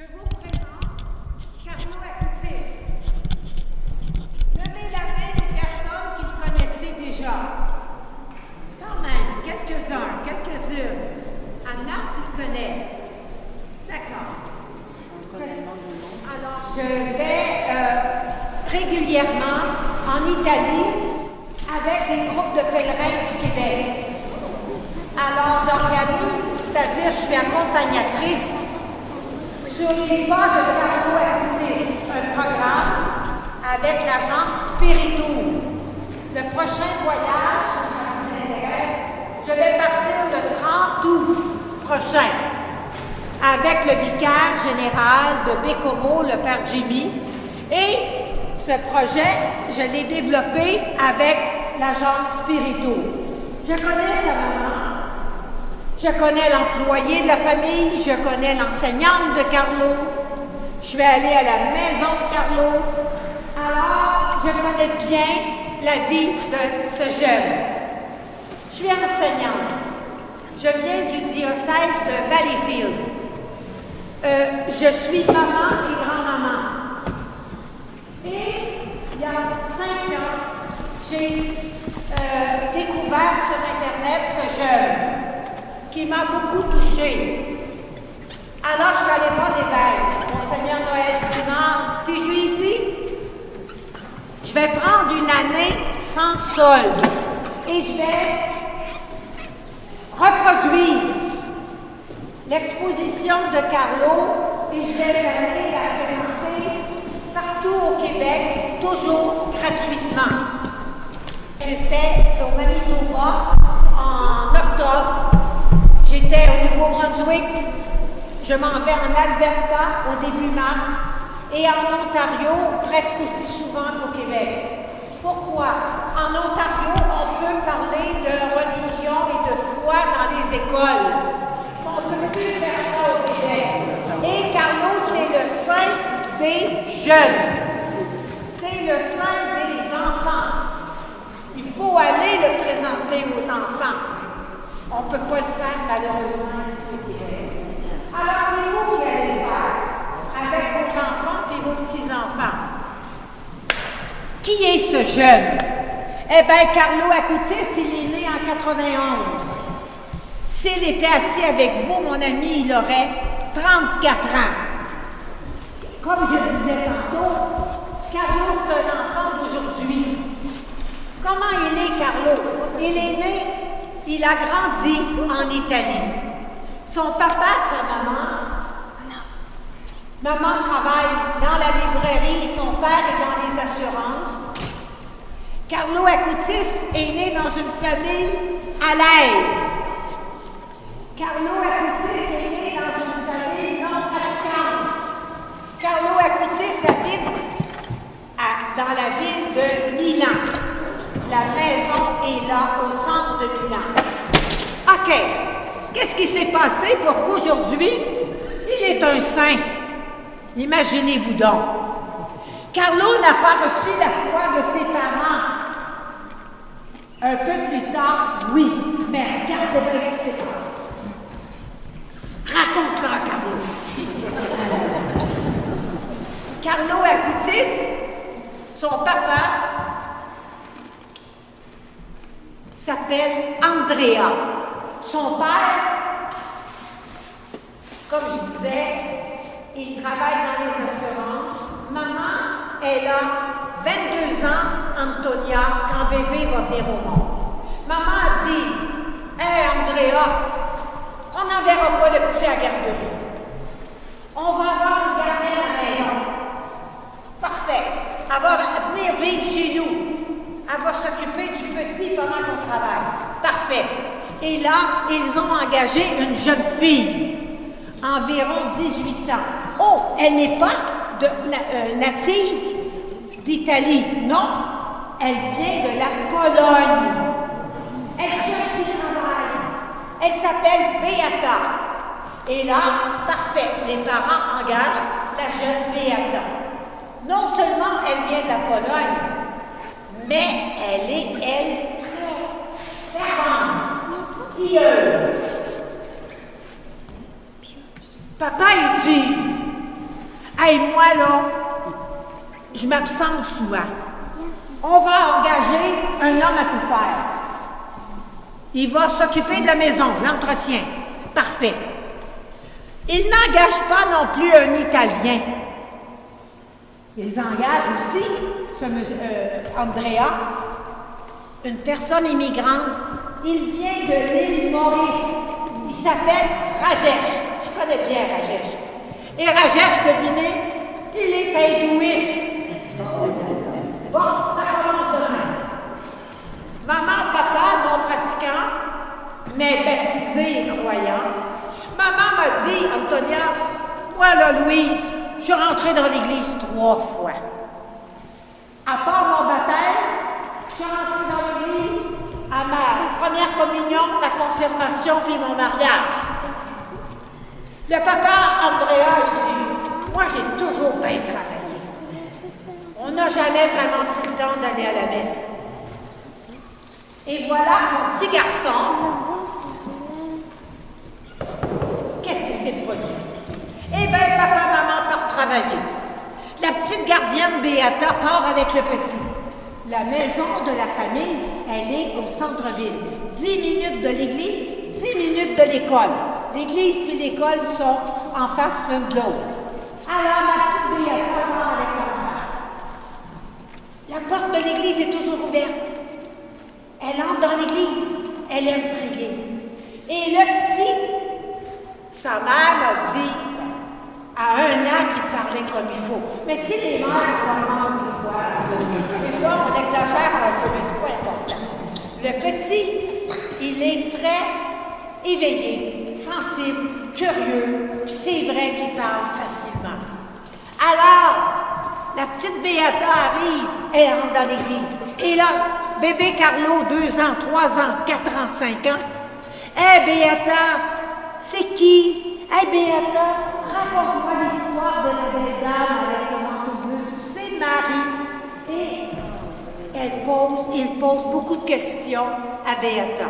Je vous présente Carlo Acutis. Levez la main des personnes qui le connaissaient déjà. Quand même, quelques-uns, quelques-unes. Anna, tu le connais. D'accord. Alors, je vais régulièrement en Italie avec des groupes de pèlerins du Québec. Alors, j'organise, c'est-à-dire je suis accompagnatrice sur les pas de Carlo Acutis, un programme avec l'agence Spiritou. Le prochain voyage, si ça vous intéresse, je vais partir le 30 août prochain avec le vicaire général de Bécomo, le Père Jimmy. Et ce projet, je l'ai développé avec l'agence Spiritou. Je connais sa maman. Je connais l'employé de la famille, je connais l'enseignante de Carlo, je suis allée à la maison de Carlo. Alors, je connais bien la vie de ce jeune. Je suis enseignante. Je viens du diocèse de Valleyfield. Je suis maman et grand-maman. Et il y a 5 ans, j'ai découvert sur Internet ce jeune qui m'a beaucoup touchée. Alors, je suis allée voir l'évêque, Monseigneur Noël Simard, puis je lui ai dit, je vais prendre une année sans solde et je vais reproduire l'exposition de Carlo et je vais aller la présenter partout au Québec, toujours gratuitement. J'étais au Manitoba en octobre. J'étais au Nouveau-Brunswick, je m'en vais en Alberta au début mars et en Ontario presque aussi souvent qu'au Québec. Pourquoi? En Ontario, on peut parler de religion et de foi dans les écoles. On ne peut plus faire ça au Québec. Et Carlo, c'est le saint des jeunes. C'est le saint des enfants. Il faut aller le présenter aux enfants. On ne peut pas le faire malheureusement ici au Québec. Alors c'est vous qui allez le faire avec vos enfants et vos petits-enfants. Qui est ce jeune? Eh bien, Carlo Acutis, il est né en 91. S'il était assis avec vous, mon ami, il aurait 34 ans. Comme je disais tantôt, Carlo, c'est un enfant d'aujourd'hui. Comment il est né, Carlo? Il est né. Il a grandi en Italie. Son papa, sa maman travaille dans la librairie, son père est dans les assurances. Carlo Acutis est né dans une famille à l'aise. Carlo Acutis est né dans une famille non pratiquante. Carlo Acutis habite dans la ville de Milan. La maison est là, au centre de Milan. OK. Qu'est-ce qui s'est passé pour qu'aujourd'hui, il est un saint? Imaginez-vous donc. Carlo n'a pas reçu la foi de ses parents. Un peu plus tard, oui. Mais regardez bien ce qui s'est passé. Raconte-leur, Carlo. Carlo Acutis, son papa, s'appelle Andrea. Son père, comme je disais, il travaille dans les assurances. Maman, elle a 22 ans, Antonia, quand bébé va venir au monde. Maman a dit, « Hey Andrea, on n'enverra pas le petit à la garderie. On va avoir une gardienne à la maison. » Parfait. Elle va venir vivre chez nous. Elle va s'occuper du petit pendant qu'on travaille. Parfait. Et là, ils ont engagé une jeune fille, environ 18 ans. Oh, elle n'est pas native d'Italie, non. Elle vient de la Pologne. Elle cherche du travail. Elle s'appelle Beata. Et là, parfait, les parents engagent la jeune Beata. Non seulement elle vient de la Pologne, mais elle est, très fervente, pieuse. Papa, il dit, Hey, moi, là, je m'absente souvent. On va engager un homme à tout faire. Il va s'occuper de la maison, l'entretien. Parfait. Il n'engage pas non plus un Italien. Ils engagent aussi, Andrea, une personne immigrante. Il vient de l'île Maurice. Il s'appelle Rajesh. Je connais bien Rajesh. Et Rajesh, devinez, il est hindouiste. Bon, ça commence demain. Maman, papa, non pratiquants, mais baptisés et croyants. Maman m'a dit, Antonia, moi là, Louise, je suis rentrée dans l'église 3 fois. À part mon baptême, je suis rentrée dans l'église à ma première communion, ma confirmation puis mon mariage. Le papa Andrea, j'ai dit, moi j'ai toujours bien travaillé. On n'a jamais vraiment pris le temps d'aller à la messe. Et voilà mon petit garçon. Qu'est-ce qui s'est produit? Eh bien, papa, maman partent travailler. La petite gardienne Béata part avec le petit. La maison de la famille, elle est au centre-ville. 10 minutes de l'église, 10 minutes de l'école. L'église et l'école sont en face l'une de l'autre. Alors, ma petite Béata part avec l'enfant. La porte de l'église est toujours ouverte. Elle entre dans l'église. Elle aime prier. Et le petit, sa mère m'a dit, à 1 an qu'il parlait comme il faut. Mais tu sais, les mères, on demande des fois. Des fois, on exagère un peu, mais c'est pas important. Le petit, il est très éveillé, sensible, curieux, puis c'est vrai qu'il parle facilement. Alors, la petite Béata arrive, elle rentre dans l'église. Et là, bébé Carlo, 2 ans, 3 ans, 4 ans, 5 ans. Hé, Béata, c'est qui? Hé, Béata, raconte-moi l'histoire de la belle dame avec le manteau bleu. C'est Marie. Et il pose beaucoup de questions à Béata.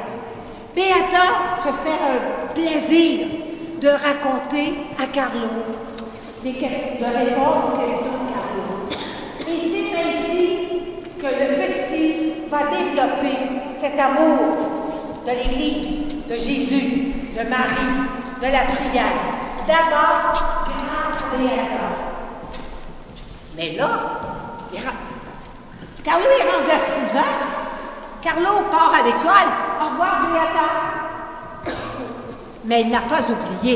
Béata se fait un plaisir de raconter à Carlo, de répondre aux questions de Carlo. Et c'est ainsi que le petit va développer cet amour de l'Église, de Jésus, de Marie, de la prière. D'abord, grâce à Béata. Mais là, Carlo est rendu à 6 ans. Carlo part à l'école. Au revoir, Béata. Mais il n'a pas oublié.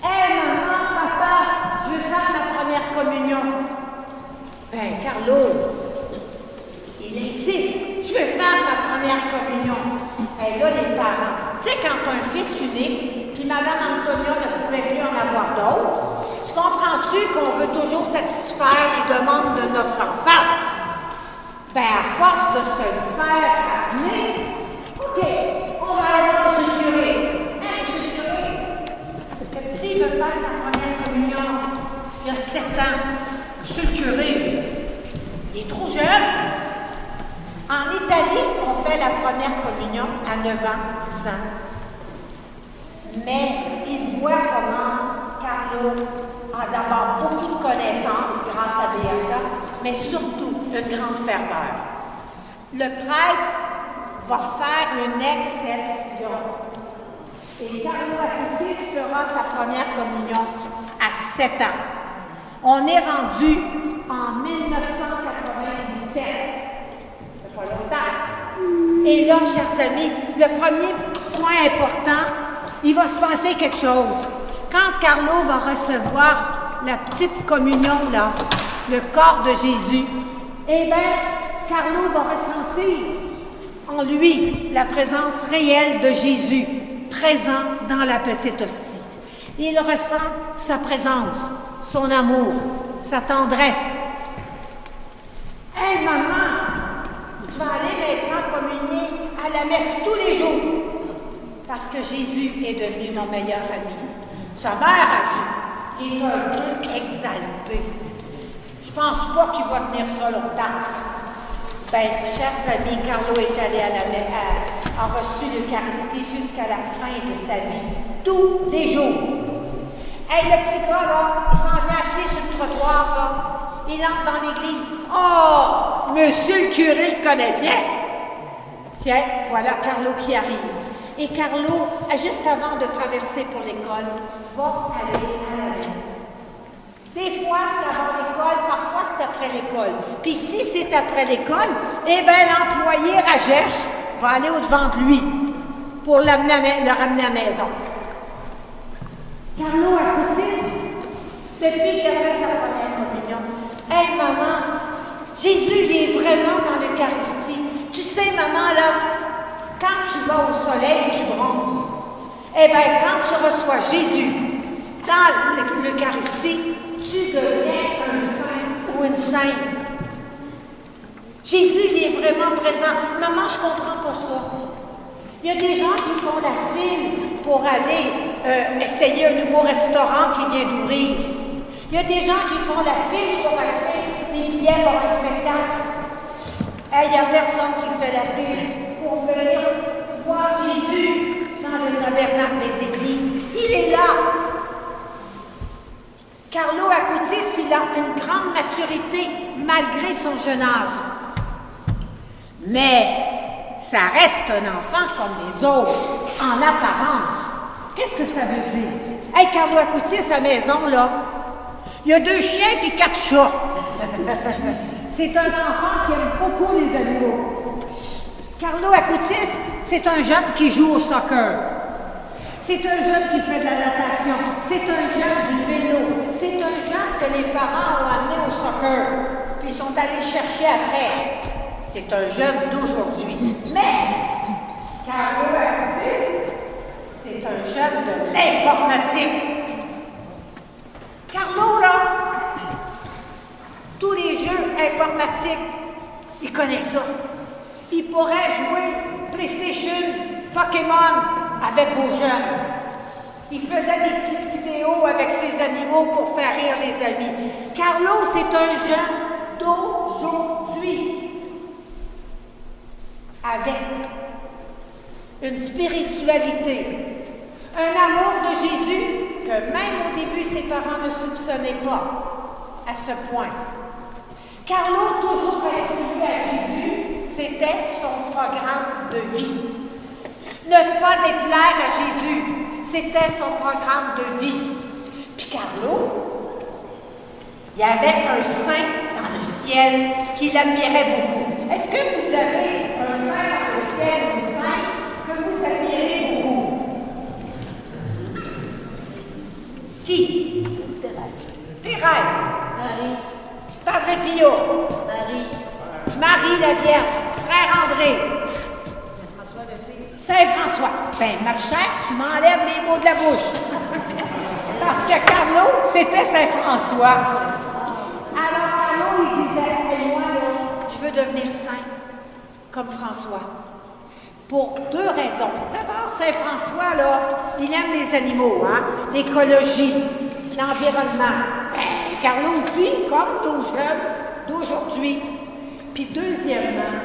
Hé, maman, papa, je veux faire ma première communion. Ben, Carlo, il insiste. Je veux faire ma première communion. Et là, les parents, tu sais, quand tu as un fils unique, puis Mme Antonia ne pouvait plus en avoir d'autres, tu comprends-tu qu'on veut toujours satisfaire les demandes de notre enfant? Ben, à force de se le faire amener, OK, on va aller dans le curé. Hein, monsieur le curé? Le petit veut faire sa première communion. Il a 7 ans. Monsieur le curé, il est trop jeune. En Italie, on fait la première communion à 9 ans, 10 ans. Mais il voit comment Carlo a d'abord beaucoup de connaissances grâce à Béata, mais surtout une grande ferveur. Le prêtre va faire une exception. Et Carlo Acutis fera sa première communion à 7 ans. On est rendu en 1997. Pas longtemps. Et là, chers amis, le premier point important, il va se passer quelque chose. Quand Carlo va recevoir la petite communion, là, le corps de Jésus, eh bien, Carlo va ressentir en lui la présence réelle de Jésus, présent dans la petite hostie. Il ressent sa présence, son amour, sa tendresse. Hé, maman! Je vais aller maintenant communier à la messe tous les jours parce que Jésus est devenu mon meilleur ami. Sa mère a dit, il est un peu exalté. Je pense pas qu'il va tenir ça longtemps. Ben, chers amis, Carlo est allé à la messe, a reçu l'Eucharistie jusqu'à la fin de sa vie, tous les jours. Hey, le petit gars, là, il s'en vient à pied sur trottoir, là. Il entre dans l'église. Oh, monsieur le curé le connaît bien. Tiens, voilà Carlo qui arrive. Et Carlo, juste avant de traverser pour l'école, va aller à la messe. Des fois, c'est avant l'école, parfois, c'est après l'école. Puis si c'est après l'école, eh bien, l'employé Rajesh va aller au-devant de lui pour le ramener à la maison. Carlo Acutis, depuis qu'il a fait sa première communion, « Hey, maman, Jésus, il est vraiment dans l'Eucharistie. Tu sais, maman, là, quand tu vas au soleil, tu bronzes. Eh bien, quand tu reçois Jésus dans l'Eucharistie, tu deviens un saint ou une sainte. Jésus, il est vraiment présent. Maman, je ne comprends pas ça. Il y a des gens qui font la file pour aller essayer un nouveau restaurant qui vient d'ouvrir. Il y a des gens qui font la file pour acheter des billets pour un spectacle. Il n'y a personne qui fait la file pour venir voir Jésus dans le tabernacle des églises. Il est là. Carlo Acutis, il a une grande maturité malgré son jeune âge. Mais ça reste un enfant comme les autres, en apparence. Qu'est-ce que ça veut dire? Hey, Carlo Acutis, sa maison, là, il y a 2 chiens et 4 chats. C'est un enfant qui aime beaucoup les animaux. Carlo Acutis, c'est un jeune qui joue au soccer. C'est un jeune qui fait de la natation. C'est un jeune du vélo. C'est un jeune que les parents ont amené au soccer. Puis ils sont allés chercher après. C'est un jeune d'aujourd'hui. Mais, Carlo Acutis, c'est un jeune de l'informatique. Carlo, là, tous les jeux informatiques, il connaît ça. Il pourrait jouer PlayStation, Pokémon avec vos jeunes. Il faisait des petites vidéos avec ses animaux pour faire rire les amis. Carlo, c'est un jeune d'aujourd'hui. Avec une spiritualité, un amour de Jésus que même au début ses parents ne soupçonnaient pas à ce point. Carlo, toujours relié à Jésus, c'était son programme de vie. Ne pas déplaire à Jésus, c'était son programme de vie. Puis Carlo, il y avait un saint dans le ciel qui l'admirait beaucoup. Est-ce que vous avez un saint dans le ciel, une sainte que vous admirez beaucoup? Qui? Thérèse. Marie. Padre Pio. Marie. Marie la Vierge. Frère André. Saint-François d'Assise. Saint-François. Ben, ma chère, tu m'enlèves les mots de la bouche. Parce que Carlo, c'était Saint-François. Alors, Carlo, il disait, hey, moi, là, je veux devenir saint, comme François. Pour 2 raisons. D'abord, Saint-François, là, il aime les animaux, hein, l'écologie, l'environnement. Ben, Carlo aussi, comme nos jeunes d'aujourd'hui. Puis deuxièmement,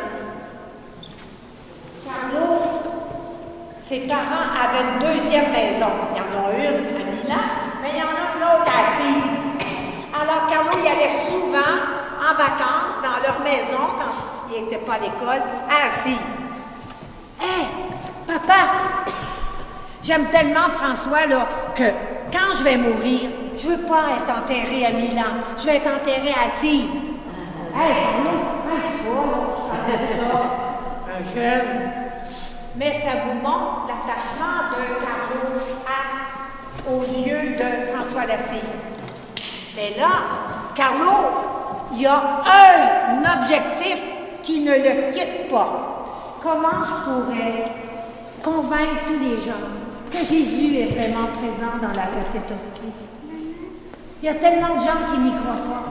Carlo, ses parents avaient une 2e maison. Il y en a une à Milan, mais il y en a une autre à Assise. Alors Carlo, il allait souvent en vacances dans leur maison, quand il n'était pas à l'école, à Assise. Hé, papa, j'aime tellement François là, que quand je vais mourir, je ne veux pas être enterré à Milan, je vais être enterré à Assise. Hé, Carlo, c'est pas ça, un jeune. Mais ça vous montre l'attachement de Carlo au lieu de François d'Assise. Mais là, Carlo, il y a un objectif qui ne le quitte pas. Comment je pourrais convaincre tous les gens que Jésus est vraiment présent dans la petite hostie? Il y a tellement de gens qui n'y croient pas.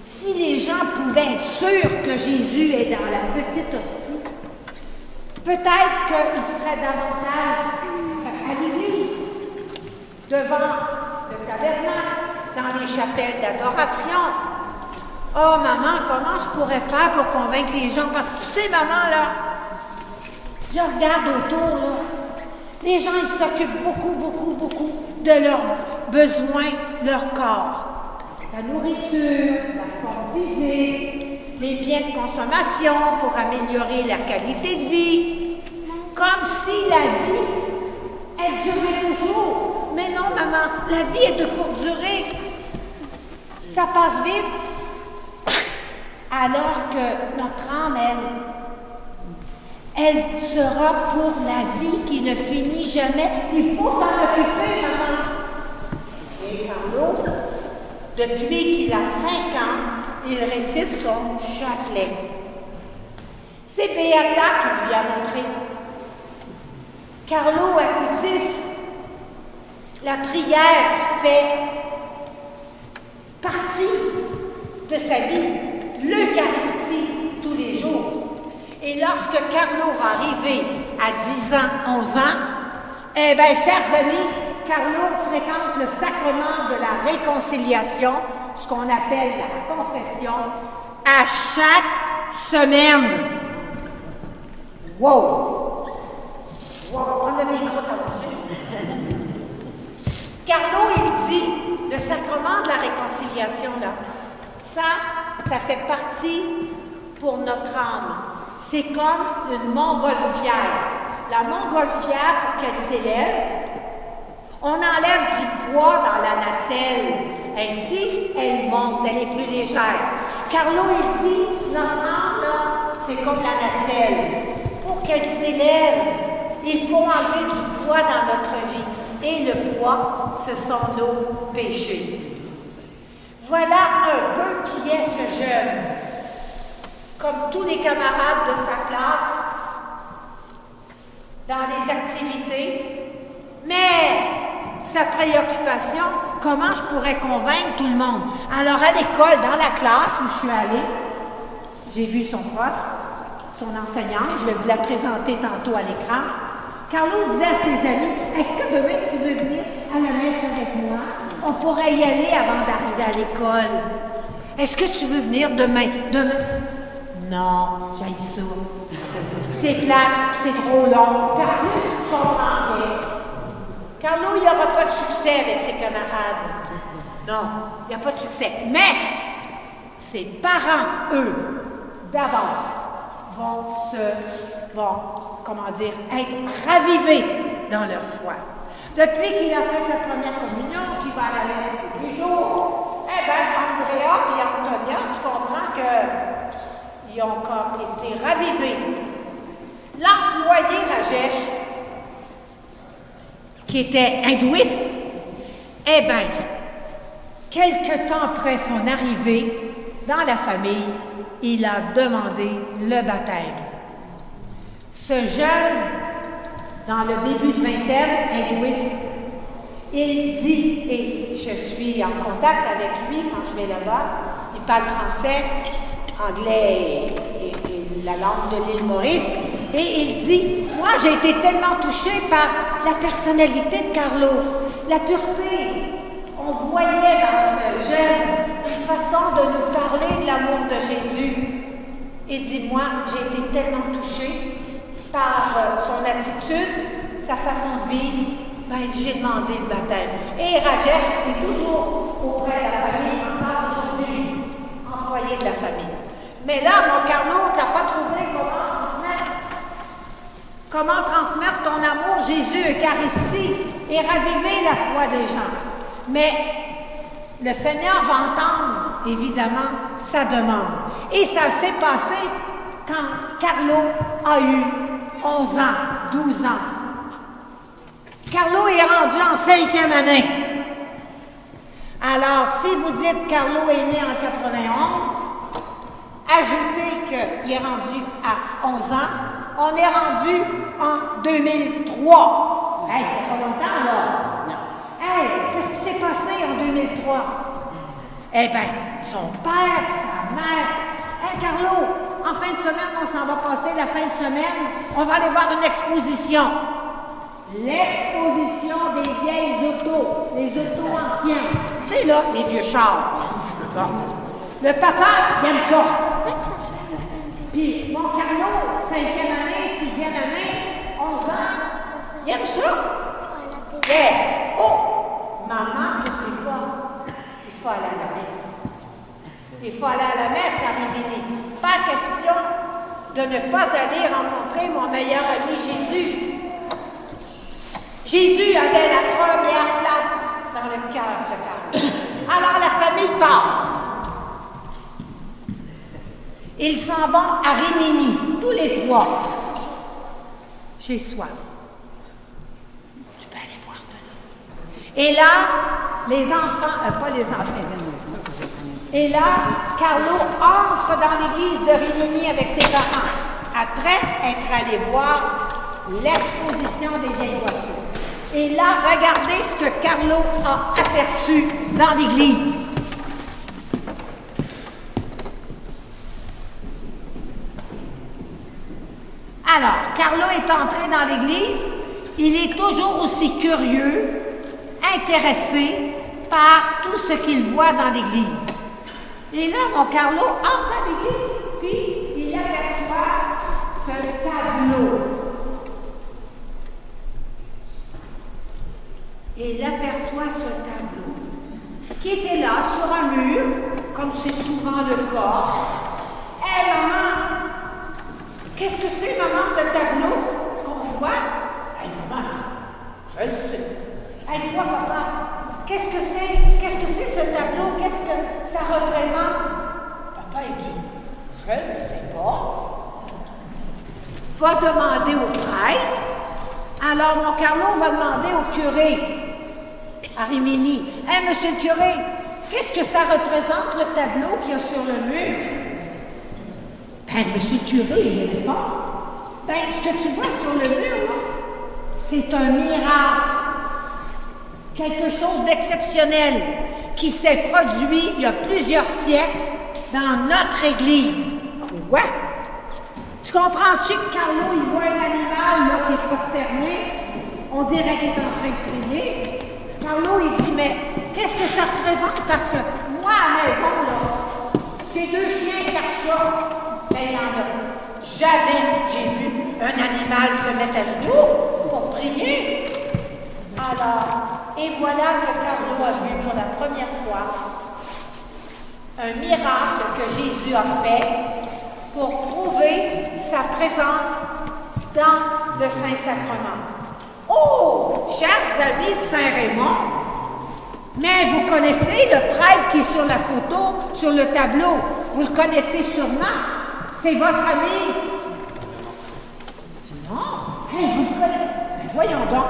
Si les gens pouvaient être sûrs que Jésus est dans la petite hostie, peut-être qu'ils seraient davantage à l'église, devant le tabernacle, dans les chapelles d'adoration. Oh, maman, comment je pourrais faire pour convaincre les gens? Parce que tu sais, maman, là, je regarde autour, là, les gens, ils s'occupent beaucoup de besoin leur corps. La nourriture, la forme physique, les biens de consommation pour améliorer la qualité de vie, comme si la vie, elle durait toujours. Mais non, maman, la vie est de courte durée. Ça passe vite. Alors que notre âme, elle sera pour la vie qui ne finit jamais. Il faut s'en occuper, maman. Et Carlo, depuis qu'il a 5 ans, il récite son chapelet. C'est Beata qui lui a montré. Carlo Acutis, la prière fait partie de sa vie, l'Eucharistie tous les jours. Et lorsque Carlo va arriver à 10 ans, 11 ans, eh bien, chers amis, Carlo fréquente le sacrement de la réconciliation, ce qu'on appelle la confession, à chaque semaine. Wow! Wow! On a des crottes à manger. Carlo, il dit, le sacrement de la réconciliation, là, ça fait partie pour notre âme. C'est comme une montgolfière. La montgolfière, pour qu'elle s'élève, on enlève du poids dans la nacelle. Ainsi, elle monte, elle est plus légère. Carlo, il dit, notre âme, là, c'est comme la nacelle. Pour qu'elle s'élève, il faut enlever du poids dans notre vie. Et le poids, ce sont nos péchés. Voilà un peu qui est ce jeune. Comme tous les camarades de sa classe, dans les activités, mais sa préoccupation, comment je pourrais convaincre tout le monde? Alors à l'école, dans la classe où je suis allée, j'ai vu son prof, son enseignante, je vais vous la présenter tantôt à l'écran. Carlo disait à ses amis, est-ce que demain tu veux venir à la messe avec moi? On pourrait y aller avant d'arriver à l'école. Est-ce que tu veux venir demain? Demain? Non, j'aille ça. C'est plate, c'est trop long. Carlo, je comprends bien. Carlo, il n'y aura pas de succès avec ses camarades. Non, il n'y a pas de succès. Mais ses parents, eux, d'abord, vont être ravivés dans leur foi. Depuis qu'il a fait sa première communion, qu'il va à la messe tous les jours, eh bien, Andrea et Antonia, tu comprends qu'ils ont comme été ravivés. L'employé Rajesh, qui était hindouiste, eh bien, quelque temps après son arrivée dans la famille, il a demandé le baptême. Ce jeune, dans le début de vingtaine, hindouiste, il dit, et je suis en contact avec lui quand je vais là-bas, il parle français, anglais et la langue de l'île Maurice, et il dit, moi j'ai été tellement touchée par la personnalité de Carlo, la pureté. On voyait dans ce jeune une façon de nous parler de l'amour de Jésus. Il dit, moi j'ai été tellement touchée par son attitude, sa façon de vivre, ben, j'ai demandé le baptême. Et Rajesh est toujours auprès de la famille, encore aujourd'hui, employé de la famille. Mais là, mon Carlo, tu n'as pas trouvé comment transmettre ton amour, Jésus, Eucharistie, et raviver la foi des gens. Mais le Seigneur va entendre, évidemment, sa demande. Et ça s'est passé quand Carlo a eu 11 ans, 12 ans. Carlo est rendu en 5e année. Alors, si vous dites Carlo est né en 91, ajoutez qu'il est rendu à 11 ans, on est rendu en 2003. Hey, c'est pas longtemps, là. Non. Hey, qu'est-ce qui s'est passé en 2003? Eh bien, son père, sa mère. Hey, Carlo, en fin de semaine, on s'en va passer la fin de semaine. On va aller voir une exposition. L'exposition des vieilles autos, les autos anciennes. Tu sais, là, les vieux chars. Bon. Le papa, il aime ça. Puis, mon Carlo, 5e année, 6e année, 11 ans, il aime ça. Yeah. Oh, maman, faut aller à la messe à Rimini. Pas question de ne pas aller rencontrer mon meilleur ami Jésus. Jésus avait la première place dans le cœur de Carlo. Alors la famille part. Ils s'en vont à Rimini, tous les trois. J'ai soif. Tu peux aller boire de l'eau. Et là, les enfants, pas les enfants, et là, Carlo entre dans l'église de Rimini avec ses parents, après être allé voir l'exposition des vieilles voitures. Et là, regardez ce que Carlo a aperçu dans l'église. Alors, Carlo est entré dans l'église, il est toujours aussi curieux, intéressé par tout ce qu'il voit dans l'église. Et là, mon Carlo entre dans l'église, puis il aperçoit ce tableau. Et il aperçoit ce tableau, qui était là, sur un mur, comme c'est souvent le cas. Hé, maman! Qu'est-ce que c'est, maman, ce tableau qu'on voit? Hey, maman, je le sais. Hey, quoi, papa? Qu'est-ce que c'est? Qu'est-ce que c'est ce tableau? Qu'est-ce que ça représente? Papa, il dit, je ne sais pas. Va demander au prêtre. Alors, mon Carlo va demander au curé à Rimini. Hey, monsieur le curé, qu'est-ce que ça représente, le tableau qu'il y a sur le mur? Ben, monsieur le curé, il répond. Ben, ce que tu vois sur le mur, là, c'est un miracle. Quelque chose d'exceptionnel qui s'est produit il y a plusieurs siècles dans notre Église. Quoi? Tu comprends-tu que Carlo, il voit un animal là, qui est prosterné? On dirait qu'il est en train de prier. Carlo, il dit, mais qu'est-ce que ça représente? Parce que moi, à la maison, là, j'ai 2 chiens, 4 chats. Ben, il y en a. Jamais j'ai vu un animal se mettre à genoux pour prier. Alors, et voilà que Carlo a vu pour la première fois un miracle que Jésus a fait pour prouver sa présence dans le Saint-Sacrement. Oh, chers amis de Saint-Raymond, mais vous connaissez le prêtre qui est sur la photo, sur le tableau. Vous le connaissez sûrement. C'est votre ami. Non, hey, vous le connaissez. Voyons donc.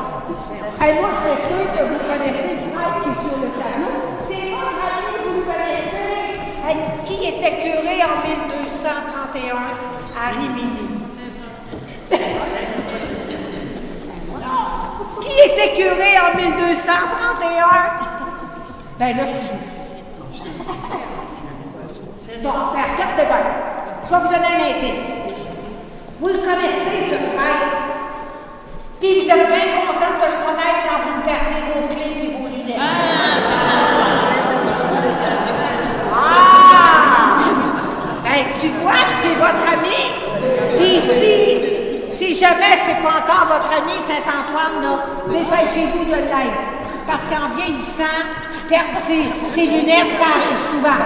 Hey, moi, je suis sûre que vous connaissez le prêtre qui est sur le tableau. C'est votre ami, vous le connaissez. Hey, qui était curé en 1231 à Rimini? Qui était curé en 1231? Ben là, je suis. Bon, ben, regardez bien. Je vais vous donner un indice. Vous le connaissez, ce prêtre. Puis vous êtes bien content de le connaître quand vous perdez vos clés et vos lunettes. Ben, tu vois, c'est votre ami. Puis si jamais c'est pas encore votre ami Saint-Antoine, là, dépêchez-vous de l'être. Parce qu'en vieillissant, perdre ses lunettes, ça arrive souvent.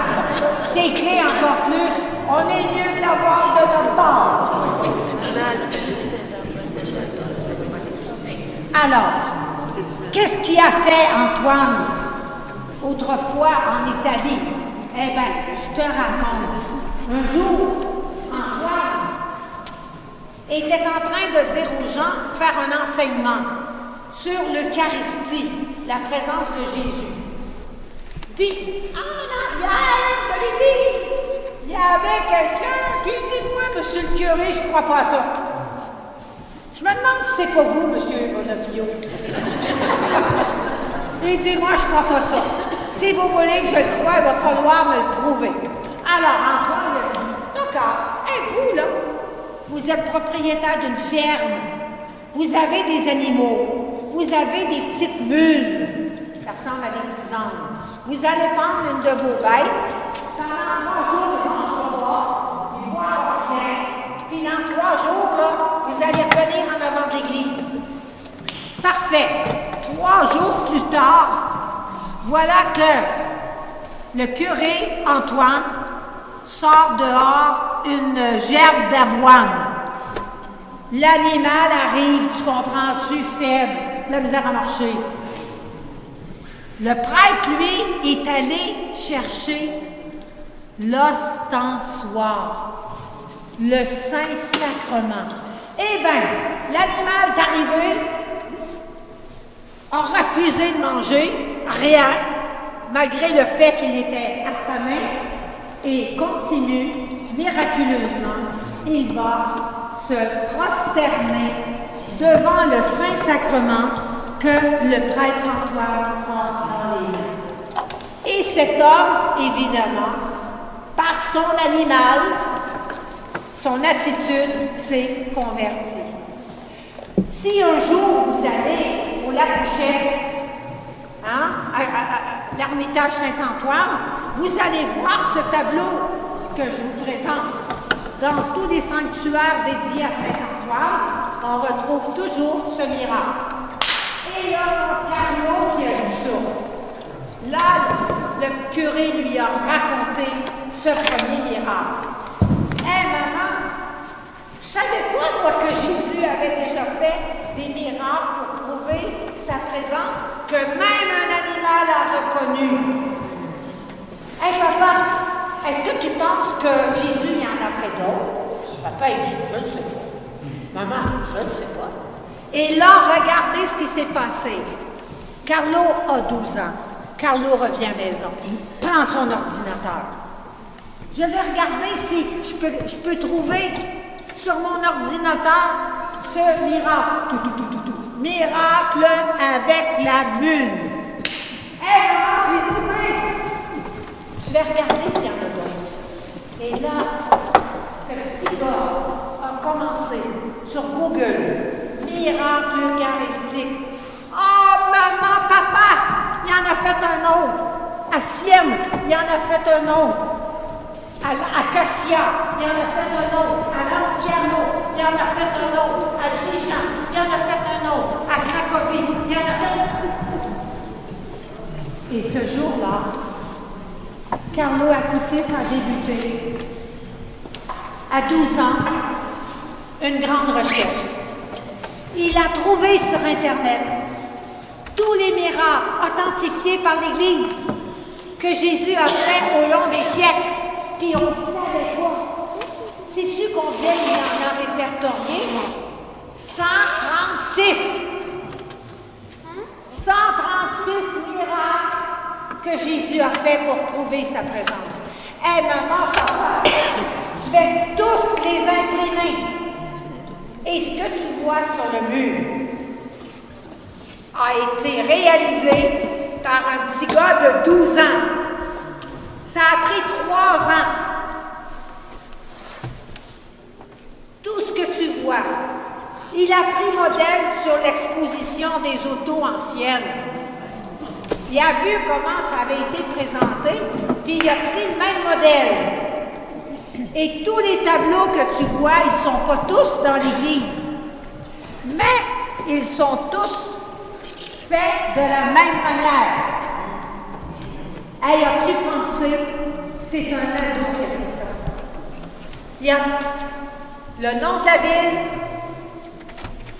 Ses clés encore plus. On est mieux de l'avoir de notre part. Alors, qu'est-ce qui a fait Antoine autrefois en Italie? Eh bien, je te raconte. Un jour, Antoine était en train de dire aux gens, faire un enseignement sur l'Eucharistie, la présence de Jésus. Puis, en arrière de l'église, il y avait quelqu'un qui dit, moi, monsieur le curé, je ne crois pas à ça. Je me demande si c'est pas vous, monsieur Bonavio. Il dit, moi, je ne crois pas ça. Si vous voulez que je le croie, il va falloir me le prouver. Alors, Antoine a dit, d'accord, et vous, là, vous êtes propriétaire d'une ferme. Vous avez des animaux. Vous avez des petites mules. Ça ressemble à des petits ânes. Vous allez prendre une de vos bêtes. Pendant 3 jours, ils mangent pas, ils boivent rien. Puis dans 3 jours, là, vous allez revenir en avant de l'église. Parfait. 3 jours plus tard, voilà que le curé Antoine sort dehors une gerbe d'avoine. L'animal arrive, tu comprends-tu, faible, de la misère à marcher. Le prêtre, lui, est allé chercher l'ostensoir, le Saint-Sacrement. Eh bien, l'animal est arrivé, a refusé de manger, rien, malgré le fait qu'il était affamé, et continue, miraculeusement, il va se prosterner devant le Saint-Sacrement que le prêtre Antoine prend dans les mains. Et cet homme, évidemment, par son animal, son attitude s'est convertie. Si un jour vous allez au lac Boucher, à l'Ermitage Saint-Antoine, vous allez voir ce tableau que je vous présente. Dans tous les sanctuaires dédiés à Saint-Antoine, on retrouve toujours ce miracle. Et là, mon Carlo qui a vu ça. Là, le curé lui a raconté ce premier miracle. Hé, maman, je savais pas, moi, que Jésus avait déjà fait des miracles pour prouver sa présence, que même un animal a reconnu. Hé, papa, est-ce que tu penses que Jésus y en a fait d'autres? Papa, il dit, je ne sais pas. Maman, je ne sais pas. Et là, regardez ce qui s'est passé. Carlo a 12 ans. Carlo revient à la maison. Il prend son ordinateur. Je vais regarder si je peux trouver sur mon ordinateur ce miracle. Tout. Miracle avec la mule. Hé, maman, j'ai trouvé. Je vais regarder s'il y en a d'autres. Et là, ce petit gars a commencé sur Google. Miracle eucharistique. Oh, maman, papa, il en a fait un autre. À Sienne, il en a fait un autre. À Cassia, il en a fait un autre. À Lanciano, il en a fait un autre. À Gishan, il en a fait un autre. À Cracovie, il en a fait un autre. Et ce jour-là, Carlo Acutis a débuté, à 12 ans, une grande recherche. Il a trouvé sur Internet tous les miracles authentifiés par l'Église que Jésus a fait au long des siècles. Puis on ne savait pas. Sais-tu combien il en a répertorié? 136. 136 miracles que Jésus a fait pour prouver sa présence. Hé, maman, papa, je vais tous les imprimer. Et ce que tu vois sur le mur a été réalisé par un petit gars de 12 ans. Ça a pris 3 ans. Tout ce que tu vois, il a pris modèle sur l'exposition des autos anciennes. Il a vu comment ça avait été présenté, puis il a pris le même modèle. Et tous les tableaux que tu vois, ils ne sont pas tous dans l'Église, mais ils sont tous faits de la même manière. Hey, as-tu pensé? C'est un ado qui a fait ça. Il y a le nom de la ville,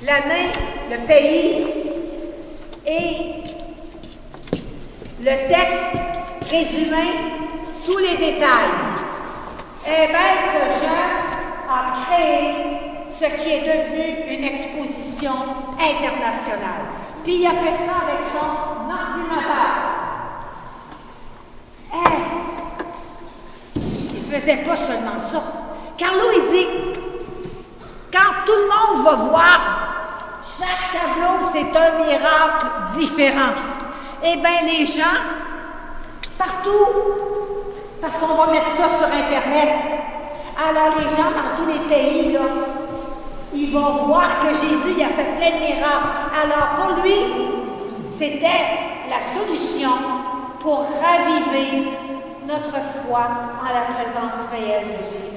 l'année, le pays et le texte résumé, tous les détails. Eh bien, ce jeune a créé ce qui est devenu une exposition internationale. Puis il a fait ça avec son ordinateur. Il ne faisait pas seulement ça. Carlo, il dit, quand tout le monde va voir, chaque tableau, c'est un miracle différent. Eh bien, les gens, partout, parce qu'on va mettre ça sur Internet, alors les gens dans tous les pays, là, ils vont voir que Jésus il a fait plein de miracles. Alors pour lui, c'était la solution pour raviver notre foi en la présence réelle de Jésus.